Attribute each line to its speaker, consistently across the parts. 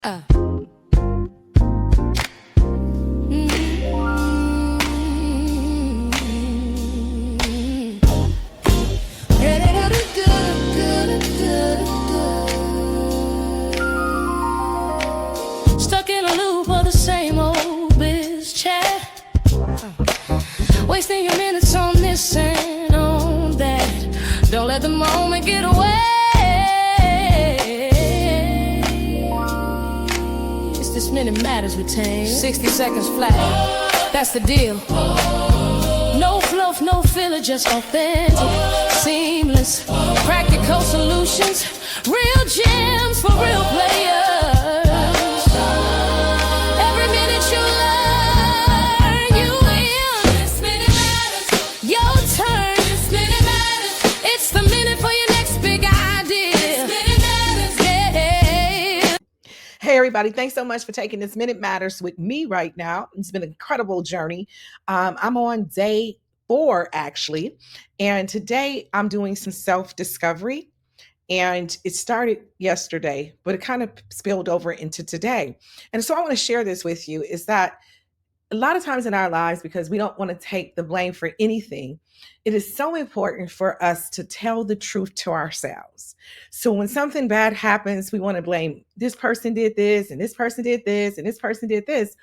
Speaker 1: Uh. Stuck in a loop of the same old biz chat, wasting your minutes on this and on that. Don't let the moment get away. It's this minute matters retain. 60 seconds flat, that's the deal. No fluff, no filler, just authentic, seamless, practical solutions, real gems for real players. Every minute you learn, you win. This minute matters. Your turn. This minute matters. It's the minute for your next big idea. This minute matters. Yeah.
Speaker 2: Hey, everybody. Thanks so much for taking this Minute Matters with me right now. It's been an incredible journey. I'm on day 4, actually. And today I'm doing some self-discovery. And it started yesterday, but it kind of spilled over into today. And so I want to share this with you is that a lot of times in our lives, because we don't want to take the blame for anything, it is so important for us to tell the truth to ourselves. So when something bad happens, we want to blame this person did this, and this person did this, and this person did this.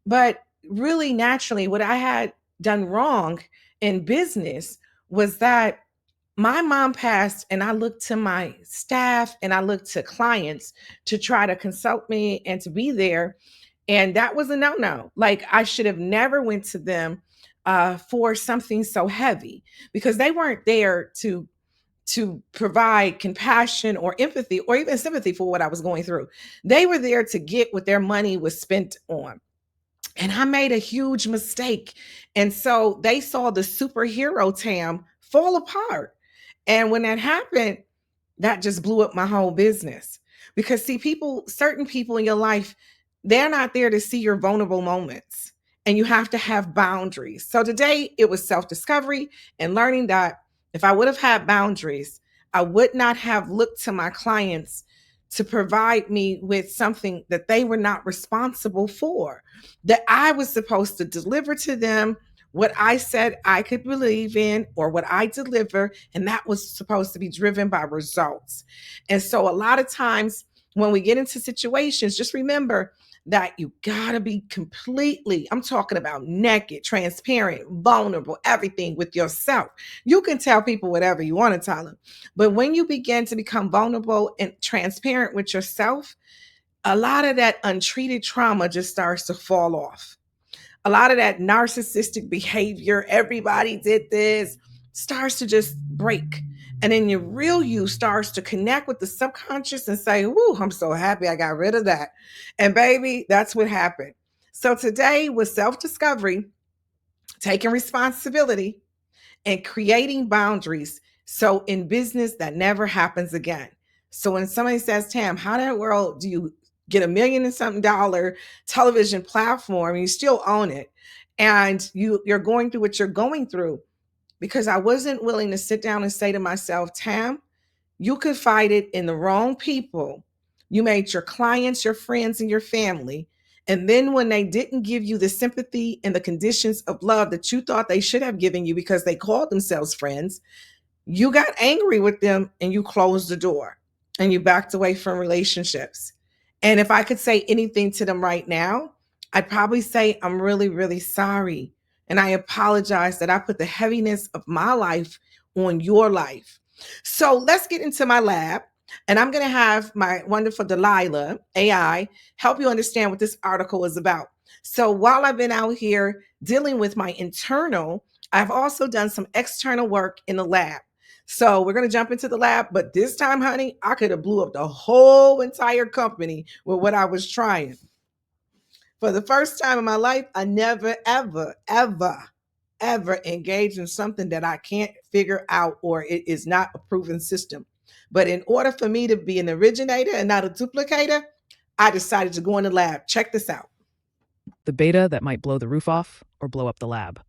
Speaker 2: But really, naturally, what I had done wrong in business was that my mom passed, and I looked to my staff and I looked to clients to try to consult me and to be there. And that was a no-no. Like, I should have never went to them for something so heavy, because they weren't there to provide compassion or empathy or even sympathy for what I was going through. They were there to get what their money was spent on. And I made a huge mistake. And so they saw the superhero Tam fall apart. And when that happened, that just blew up my whole business. Because see, certain people in your life, they're not there to see your vulnerable moments. And you have to have boundaries. So today it was self-discovery and learning that if I would have had boundaries, I would not have looked to my clients to provide me with something that they were not responsible for, that I was supposed to deliver to them what I said I could believe in or what I deliver. And that was supposed to be driven by results. And so a lot of times when we get into situations, just remember that you gotta be completely, I'm talking about naked, transparent, vulnerable, everything with yourself. You can tell people whatever you want to tell them. But when you begin to become vulnerable and transparent with yourself, a lot of that untreated trauma just starts to fall off. A lot of that narcissistic behavior, everybody did this, starts to just break. And then your real you starts to connect with the subconscious and say, whoo, I'm so happy I got rid of that. And baby, that's what happened. So today was self-discovery, taking responsibility, and creating boundaries. So in business, that never happens again. So when somebody says, Tam, how in the world do you get $1 million and something dollar television platform and you still own it, and you're going through what you're going through? Because I wasn't willing to sit down and say to myself, Tam, you could fight it in the wrong people. You made your clients, your friends, and your family. And then when they didn't give you the sympathy and the conditions of love that you thought they should have given you because they called themselves friends, you got angry with them and you closed the door and you backed away from relationships. And if I could say anything to them right now, I'd probably say, I'm really, really sorry. And I apologize that I put the heaviness of my life on your life. So let's get into my lab. And I'm going to have my wonderful Delilah, AI, help you understand what this article is about. So while I've been out here dealing with my internal, I've also done some external work in the lab. So we're going to jump into the lab. But this time, honey, I could have blew up the whole entire company with what I was trying. For the first time in my life, I never, ever, ever, ever engaged in something that I can't figure out or it is not a proven system. But in order for me to be an originator and not a duplicator, I decided to go in the lab. Check this out.
Speaker 3: The beta that might blow the roof off or blow up the lab.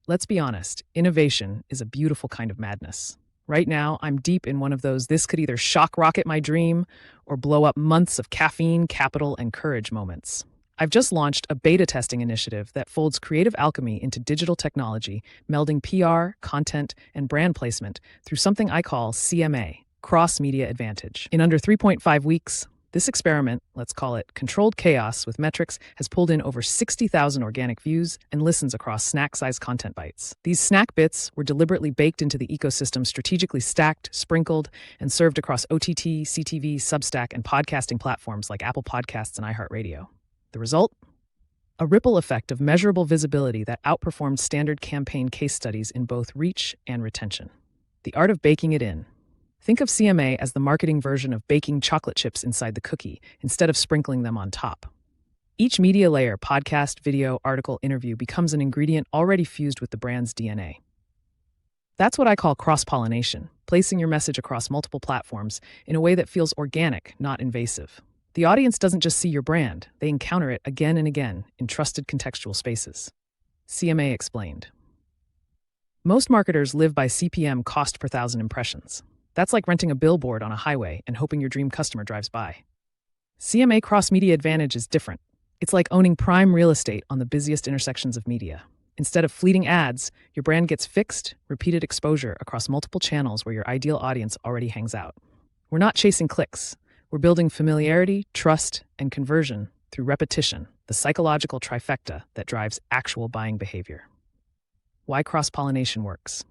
Speaker 3: Let's be honest, innovation is a beautiful kind of madness. Right now, I'm deep in one of those this could either shock rocket my dream or blow up months of caffeine, capital, and courage moments. I've just launched a beta testing initiative that folds creative alchemy into digital technology, melding PR, content, and brand placement through something I call CMA, Cross Media Advantage. In under 3.5 weeks, this experiment, let's call it controlled chaos with metrics, has pulled in over 60,000 organic views and listens across snack-sized content bites. These snack bits were deliberately baked into the ecosystem, strategically stacked, sprinkled, and served across OTT, CTV, Substack, and podcasting platforms like Apple Podcasts and iHeartRadio. The result? A ripple effect of measurable visibility that outperformed standard campaign case studies in both reach and retention. The art of baking it in. Think of CMA as the marketing version of baking chocolate chips inside the cookie instead of sprinkling them on top. Each media layer, podcast, video, article, interview, becomes an ingredient already fused with the brand's DNA. That's what I call cross-pollination, placing your message across multiple platforms in a way that feels organic, not invasive. The audience doesn't just see your brand, they encounter it again and again in trusted contextual spaces. CMA explained. Most marketers live by CPM, cost per thousand impressions. That's like renting a billboard on a highway and hoping your dream customer drives by. CMA Cross Media Advantage is different. It's like owning prime real estate on the busiest intersections of media. Instead of fleeting ads, your brand gets fixed, repeated exposure across multiple channels where your ideal audience already hangs out. We're not chasing clicks. We're building familiarity, trust, and conversion through repetition, the psychological trifecta that drives actual buying behavior. Why cross-pollination works.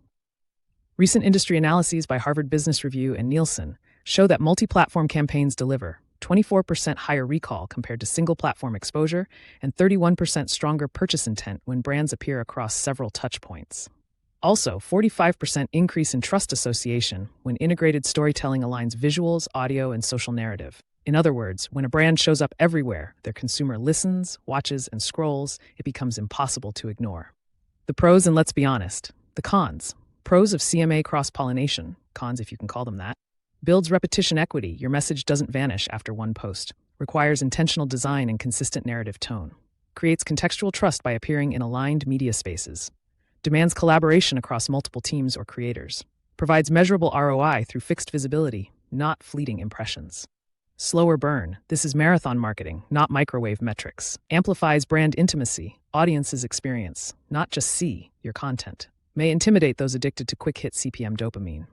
Speaker 3: Recent industry analyses by Harvard Business Review and Nielsen show that multi-platform campaigns deliver 24% higher recall compared to single-platform exposure and 31% stronger purchase intent when brands appear across several touchpoints. Also, 45% increase in trust association when integrated storytelling aligns visuals, audio, and social narrative. In other words, when a brand shows up everywhere, their consumer listens, watches, and scrolls, it becomes impossible to ignore. The pros, and let's be honest, the cons. Pros of CMA cross-pollination, cons if you can call them that, builds repetition equity. Your message doesn't vanish after one post, requires intentional design and consistent narrative tone, creates contextual trust by appearing in aligned media spaces, demands collaboration across multiple teams or creators, provides measurable ROI through fixed visibility, not fleeting impressions. Slower burn. This is marathon marketing, not microwave metrics. Amplifies brand intimacy, audience's experience, not just see your content. May intimidate those addicted to quick-hit CPM dopamine.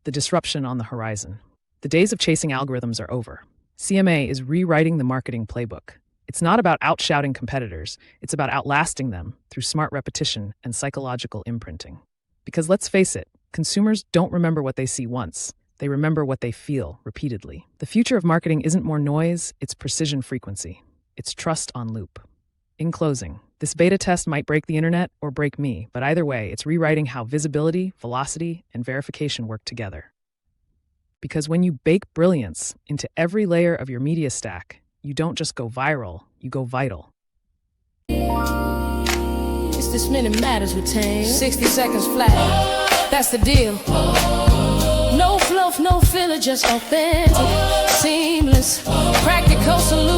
Speaker 3: The disruption on the horizon. The days of chasing algorithms are over. CMA is rewriting the marketing playbook. It's not about outshouting competitors. It's about outlasting them through smart repetition and psychological imprinting. Because let's face it, consumers don't remember what they see once. They remember what they feel repeatedly. The future of marketing isn't more noise, it's precision frequency. It's trust on loop. In closing, this beta test might break the internet or break me, but either way, it's rewriting how visibility, velocity, and verification work together. Because when you bake brilliance into every layer of your media stack, you don't just go viral, you go vital.
Speaker 1: It's this minute matters with Tang. 60 seconds flat. That's the deal. No fluff, no filler, just authentic, seamless, practical solution.